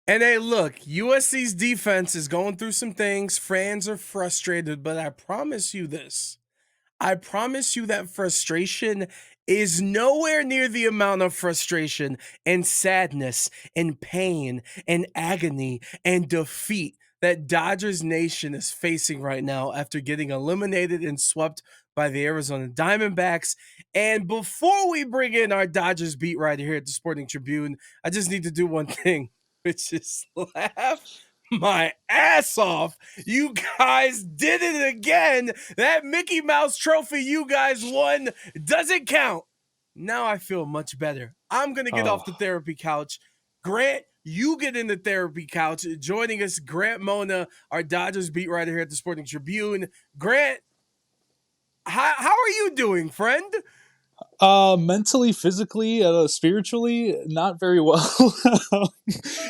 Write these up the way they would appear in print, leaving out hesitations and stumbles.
And hey, look, USC's defense is going through some things. Fans are frustrated, but I promise you this. I promise you that frustration is nowhere near the amount of frustration and sadness and pain and agony and defeat that Dodgers Nation is facing right now after getting eliminated and swept by the Arizona Diamondbacks. And before we bring in our Dodgers beat writer here at the Sporting Tribune, I just need to do one thing, which is laugh my ass off. You guys did it again. That Mickey Mouse trophy you guys won doesn't count. Now I feel much better. I'm going to get off the therapy couch. Grant, you get in the therapy couch. Joining us, Grant Mona, our Dodgers beat writer here at the Sporting Tribune. Grant, how are you doing, friend? Mentally, physically, spiritually, not very well.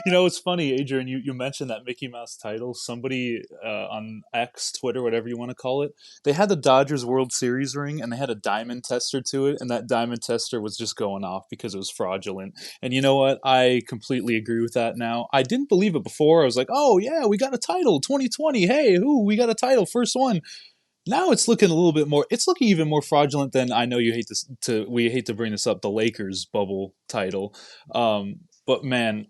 It's funny, Adrian. You mentioned that Mickey Mouse title. Somebody on X, Twitter, whatever you want to call it, they had the Dodgers World Series ring, and they had a diamond tester to it, and that diamond tester was just going off because it was fraudulent. And you know what? I completely agree with that now. I didn't believe it before. I was like, oh yeah, we got a title, 2020. Hey, we got a title, first one. Now it's looking a little bit more. It's looking even more fraudulent than I know you hate this. We hate to bring this up. The Lakers bubble title, but man,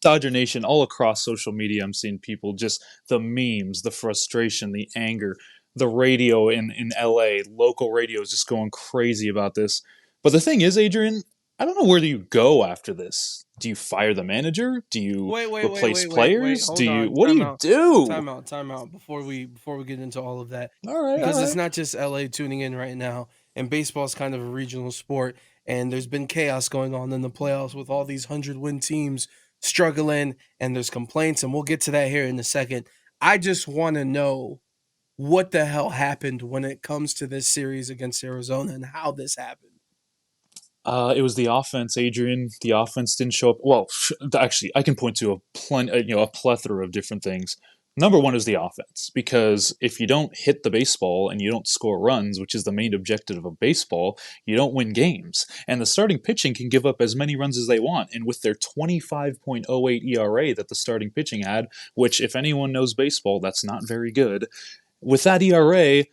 Dodger Nation all across social media. I'm seeing people just the memes, the frustration, the anger. The radio in LA, local radio is just going crazy about this. But the thing is, Adrian, I don't know where do you go after this. Do you fire the manager? Do you replace Wait. players? Hold on. What do you do? Time out. Before we get into all of that, All right, because all it's right. not just LA tuning in right now, and baseball is kind of a regional sport, and there's been chaos going on in the playoffs with all these 100-win teams struggling, and there's complaints, and we'll get to that here in a second. I just want to know what the hell happened when it comes to this series against Arizona and how this happened. It was the offense, Adrian. The offense didn't show up. Well, actually, I can point to a plethora of different things. Number one is the offense, because if you don't hit the baseball and you don't score runs, which is the main objective of baseball, you don't win games. And the starting pitching can give up as many runs as they want. And with their 25.08 ERA that the starting pitching had, which, if anyone knows baseball, that's not very good. With that ERA,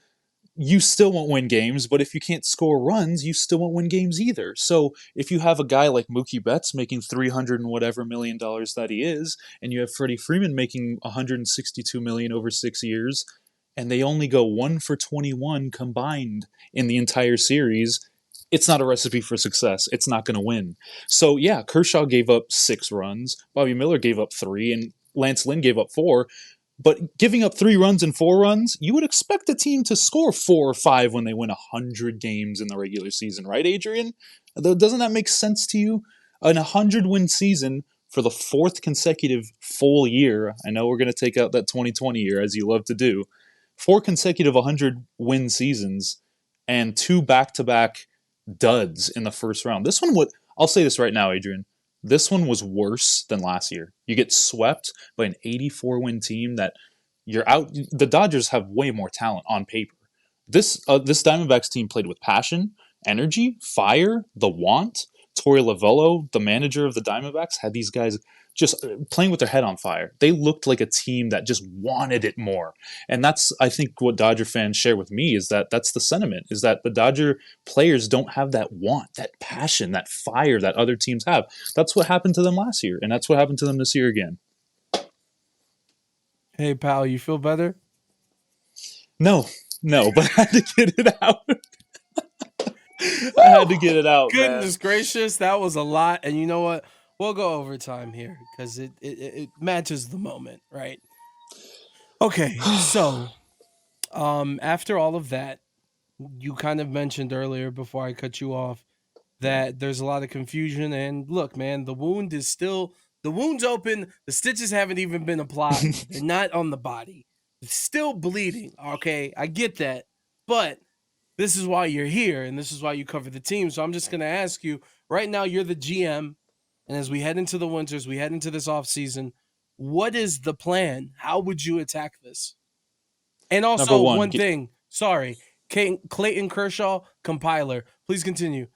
you still won't win games, but if you can't score runs, you still won't win games either. So if you have a guy like Mookie Betts making 300 and whatever $1 million that he is, and you have Freddie Freeman making 162 million over 6 years, and they only go 1 for 21 combined in the entire series, it's not a recipe for success. It's not going to win. So yeah, Kershaw gave up 6 runs, Bobby Miller gave up 3, and Lance Lynn gave up 4. But giving up 3 runs and 4 runs, you would expect a team to score 4 or 5 when they win 100 games in the regular season, right, Adrian? Doesn't that make sense to you? An 100-win season for the fourth consecutive full year. I know we're going to take out that 2020 year, as you love to do. 4 consecutive 100-win seasons and 2 back-to-back duds in the first round. This one would. I'll say this right now, Adrian. This one was worse than last year. You get swept by an 84-win team that you're out. The Dodgers have way more talent on paper. This Diamondbacks team played with passion, energy, fire, the want. Torey Lovello, the manager of the Diamondbacks, had these guys just playing with their head on fire. They looked like a team that just wanted it more. And that's, I think, what Dodger fans share with me is that that's the sentiment, is that the Dodger players don't have that want, that passion, that fire that other teams have. That's what happened to them last year, and that's what happened to them this year again. Hey, pal, you feel better? No, no, but I had to get it out. I had to get it out, man. Goodness gracious, that was a lot. And you know what? We'll go overtime here because it matches the moment, right? Okay, so after all of that, you kind of mentioned earlier before I cut you off that there's a lot of confusion. And look, man, the wound's open. The stitches haven't even been applied. They're not on the body. It's still bleeding. Okay, I get that, but this is why you're here, and this is why you cover the team. So I'm just gonna ask you right now. You're the GM, and as we head into the winters, we head into this off season. What is the plan? How would you attack this? And Number also, one, one thing. Sorry, Clayton Kershaw, compiler. Please continue.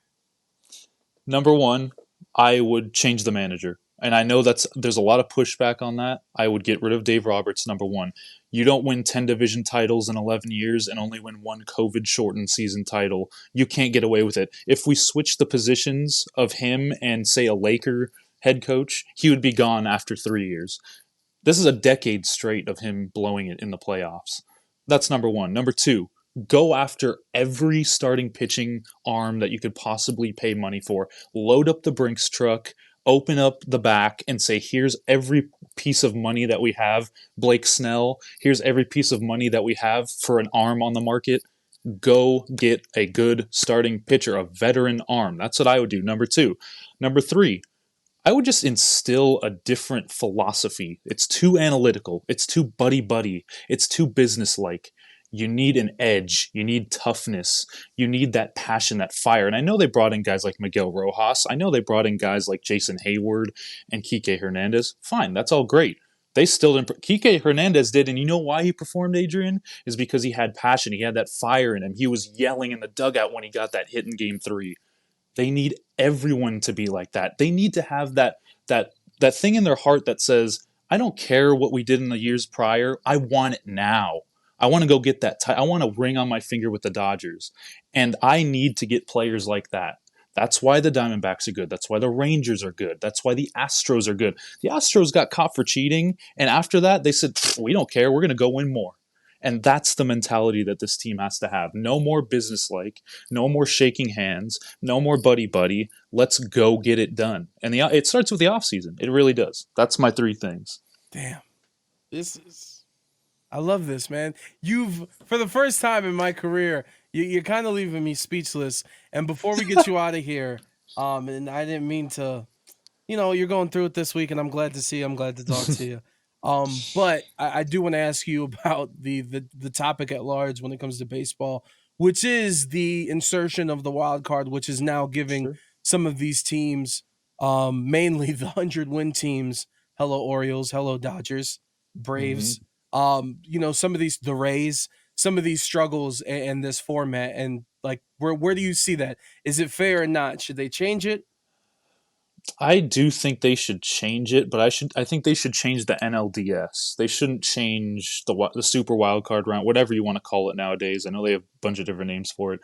number one, I would change the manager. And I know there's a lot of pushback on that. I would get rid of Dave Roberts, number one. You don't win 10 division titles in 11 years and only win one COVID shortened season title. You can't get away with it. If we switch the positions of him and, say, a Laker head coach, he would be gone after 3 years. This is a decade straight of him blowing it in the playoffs. That's number one. Number two, go after every starting pitching arm that you could possibly pay money for. Load up the Brinks truck, open up the back, and say, here's every piece of money that we have. Blake Snell, here's every piece of money that we have for an arm on the market. Go get a good starting pitcher, a veteran arm. That's what I would do. Number two. Number three, I would just instill a different philosophy. It's too analytical. It's too buddy buddy. It's too businesslike. You need an edge. You need toughness. You need that passion, that fire. And I know they brought in guys like Miguel Rojas. I know they brought in guys like Jason Hayward and Kike Hernandez. Fine, that's all great. They still didn't. Kike Hernandez did, and you know why he performed, Adrian? Is because he had passion. He had that fire in him. He was yelling in the dugout when he got that hit in Game 3. They need everyone to be like that. They need to have that thing in their heart that says, "I don't care what we did in the years prior. I want it now. I want to go get that. I want a ring on my finger with the Dodgers, and I need to get players like that." That's why the Diamondbacks are good. That's why the Rangers are good. That's why the Astros are good. The Astros got caught for cheating, and after that, they said, "We don't care. We're going to go win more." And that's the mentality that this team has to have. No more businesslike, no more shaking hands, no more buddy buddy. Let's go get it done. And it starts with the offseason. It really does. That's my three things. Damn. This is I love this, man. You've for the first time in my career, you're kind of leaving me speechless. And before we get you out of here, and I didn't mean to, you're going through it this week, and I'm glad to see you. I'm glad to talk to you. But I do want to ask you about the topic at large when it comes to baseball, which is the insertion of the wild card, which is now giving Sure. some of these teams, mainly the 100-win teams, hello Orioles, hello Dodgers, Mm-hmm. Braves, some of these the Rays, some of these struggles in this format, and like where do you see that? Is it fair or not? Should they change it? I do think they should change it, but I think they should change the NLDS. They shouldn't change the Super Wild Card round, whatever you want to call it nowadays. I know they have a bunch of different names for it.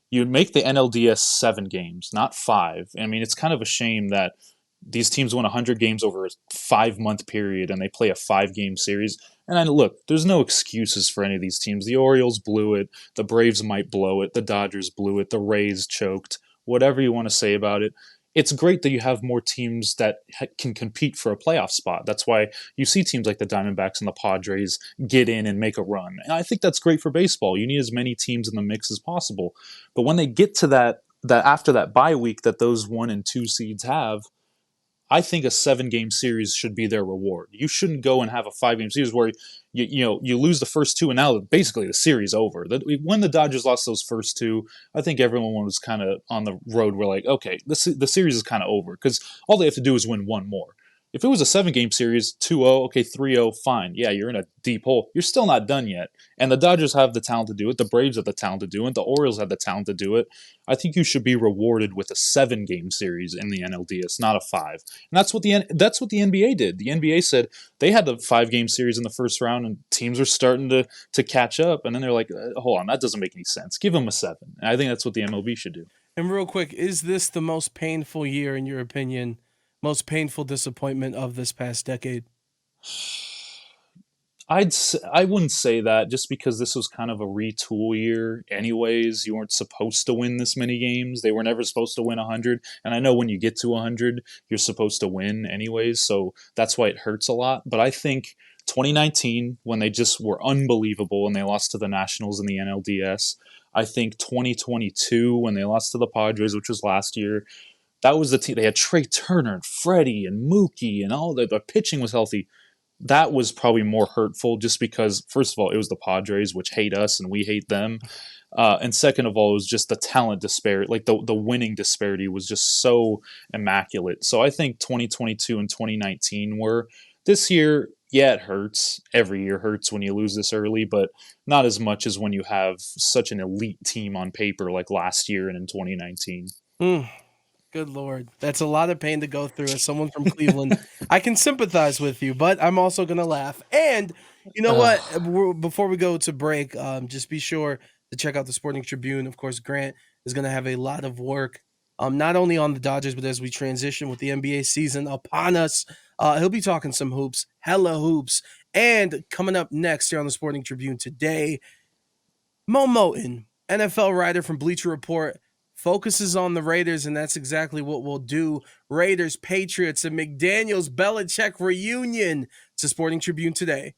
You'd make the NLDS 7 games, not 5. I mean, it's kind of a shame that these teams win 100 games over a 5 month period and they play a 5 game series. And look, there's no excuses for any of these teams. The Orioles blew it. The Braves might blow it. The Dodgers blew it. The Rays choked. Whatever you want to say about it, it's great that you have more teams that can compete for a playoff spot. That's why you see teams like the Diamondbacks and the Padres get in and make a run. And I think that's great for baseball. You need as many teams in the mix as possible. But when they get to that after that bye week that those 1 and 2 seeds have, I think a 7 game series should be their reward. You shouldn't go and have a 5 game series where you lose the first two and now basically the series over. When the Dodgers lost those first two, I think everyone was kind of on the road. We're like, okay, the series is kind of over because all they have to do is win one more. If it was a 7 game series, 2-0, okay, 3-0, fine. Yeah, you're in a deep hole. You're still not done yet. And the Dodgers have the talent to do it. The Braves have the talent to do it. The Orioles have the talent to do it. I think you should be rewarded with a 7 game series in the NLDS, not a 5. And that's what the NBA did. The NBA said they had the 5 game series in the first round, and teams are starting to catch up. And then they're like, hold on, that doesn't make any sense. Give them a 7. And I think that's what the MLB should do. And real quick, is this the most painful year in your opinion? Most painful disappointment of this past decade? I wouldn't say that just because this was kind of a retool year. Anyways, you weren't supposed to win this many games. They were never supposed to win 100. And I know when you get to 100, you're supposed to win anyways. So that's why it hurts a lot. But I think 2019, when they just were unbelievable and they lost to the Nationals in the NLDS. I think 2022, when they lost to the Padres, which was last year, that was the team. They had Trey Turner and Freddie and Mookie and all the pitching was healthy. That was probably more hurtful just because, first of all, it was the Padres, which hate us and we hate them. And second of all, it was just the talent disparity, like the winning disparity was just so immaculate. So I think 2022 and 2019 were this year. Yeah, it hurts. Every year hurts when you lose this early, but not as much as when you have such an elite team on paper like last year and in 2019. Mm. Good lord. That's a lot of pain to go through as someone from Cleveland. I can sympathize with you, but I'm also gonna laugh. And you know what? Before we go to break, just be sure to check out the Sporting Tribune. Of course, Grant is gonna have a lot of work, not only on the Dodgers, but as we transition with the NBA season upon us. He'll be talking some hoops, hella hoops. And coming up next here on the Sporting Tribune today, Mo Moton, NFL writer from Bleacher Report, focuses on the Raiders, and that's exactly what we'll do. Raiders, Patriots, and McDaniels Belichick reunion to Sporting Tribune today.